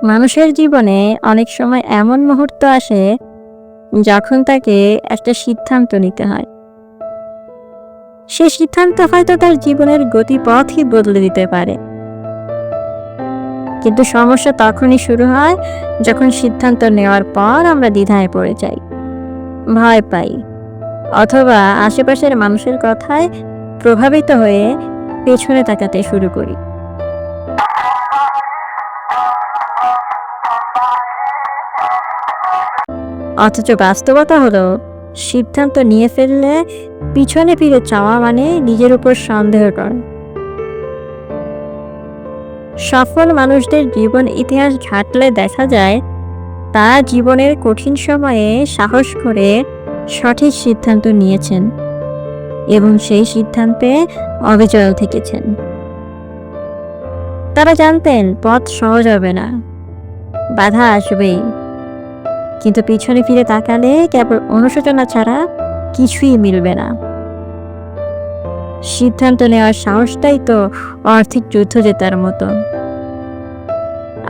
মানুষের জীবনে অনেক সময় এমন মুহূর্ত আসে যখন তাকে একটা সিদ্ধান্ত নিতে হয়। সেই সিদ্ধান্ত হয়তো তার জীবনের গতিপথই বদলে দিতে পারে। কিন্তু সমস্যা তখনই শুরু হয় যখন সিদ্ধান্ত নেওয়ার পর আমরা দ্বিধায় পড়ে যাই, ভয় পাই, অথবা আশেপাশের মানুষের কথায় প্রভাবিত হয়ে পেছনে তাকাতে শুরু করি। অথচ বাস্তবতা হলো, সিদ্ধান্ত নিয়ে ফেললে পিছনে ফিরে চাওয়া মানে নিজের উপর সন্দেহ করা। সফল মানুষদের জীবন ইতিহাস ঘাটলে দেখা যায় তারা জীবনের কঠিন সময়ে সাহস করে সঠিক সিদ্ধান্ত নিয়েছেন এবং সেই সিদ্ধান্তে অবিচল থেকেছেন। তারা জানতেন পথ সহজ হবে না, বাধা আসবেই, কিন্তু পিছনে ফিরে তাকালে কেবল অনুশোচনা ছাড়া কিছুই মিলবে না। সিদ্ধান্ত নেওয়ার সাহসটাই তো আর্থিক যুদ্ধ জেতার মতো।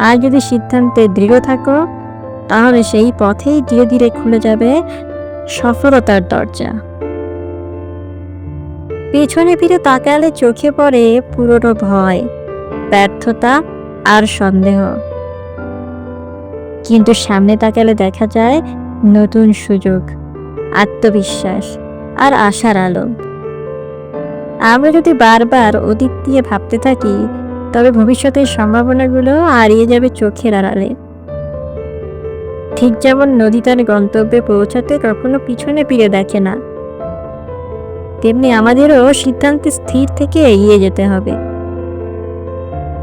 আর যদি সিদ্ধান্তে দৃঢ় থাকো, তাহলে সেই পথেই ধীরে ধীরে খুলে যাবে সফলতার দরজা। পেছনে ফিরে তাকালে চোখে পড়ে পুরনো ভয়, ব্যর্থতা আর সন্দেহ, কিন্তু সামনে তাকালে দেখা যায় নতুন সুযোগ, আত্মবিশ্বাস আর আশার আলো। আমরা যদি বারবার অতীত দিয়ে ভাবতে থাকি, তবে ভবিষ্যতের সম্ভাবনাগুলো হারিয়ে যাবে চোখের আড়ালে। ঠিক যেমন নদী তার গন্তব্যে পৌঁছাতে কখনো পিছনে ফিরে দেখে না, তেমনি আমাদেরও সিদ্ধান্তে স্থির থেকে এগিয়ে যেতে হবে।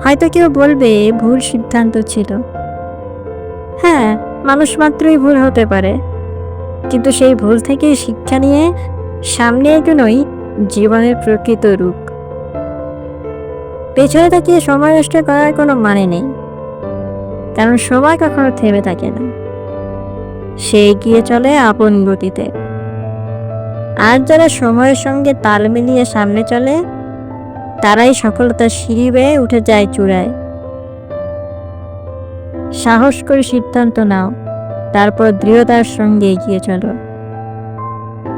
হয়তো কেউ বলবে ভুল সিদ্ধান্ত ছিল। হ্যাঁ, মানুষ মাত্রই ভুল হতে পারে, কিন্তু সেই ভুল থেকে শিক্ষা নিয়ে সামনে এগোনোই জীবনের প্রকৃত রূপ। পেছনে তাকিয়ে সময় নষ্ট করার কোনো মানে নেই, কারণ সময় কখনো থেমে থাকে না, সে এগিয়ে চলে আপন গতিতে। আর যারা সময়ের সঙ্গে তাল মিলিয়ে সামনে চলে, তারাই সফলতার সিঁড়ি বেয়ে উঠে যায় চূড়ায়। সাহস করে সিদ্ধান্ত নাও, তারপর দৃঢ়তার সঙ্গে এগিয়ে চলো।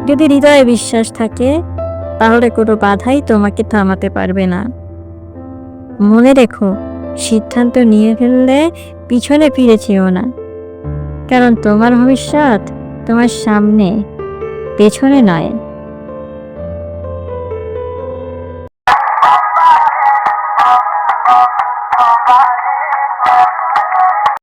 যদি হৃদয়ে বিশ্বাস থাকে, তাহলে কোনো বাধাই তোমাকে থামাতে পারবে না। মনে রেখো, সিদ্ধান্ত নিয়ে ফেললে পিছনে ফিরে চেও না, কারণ তোমার ভবিষ্যৎ তোমার সামনে, পেছনে নয়।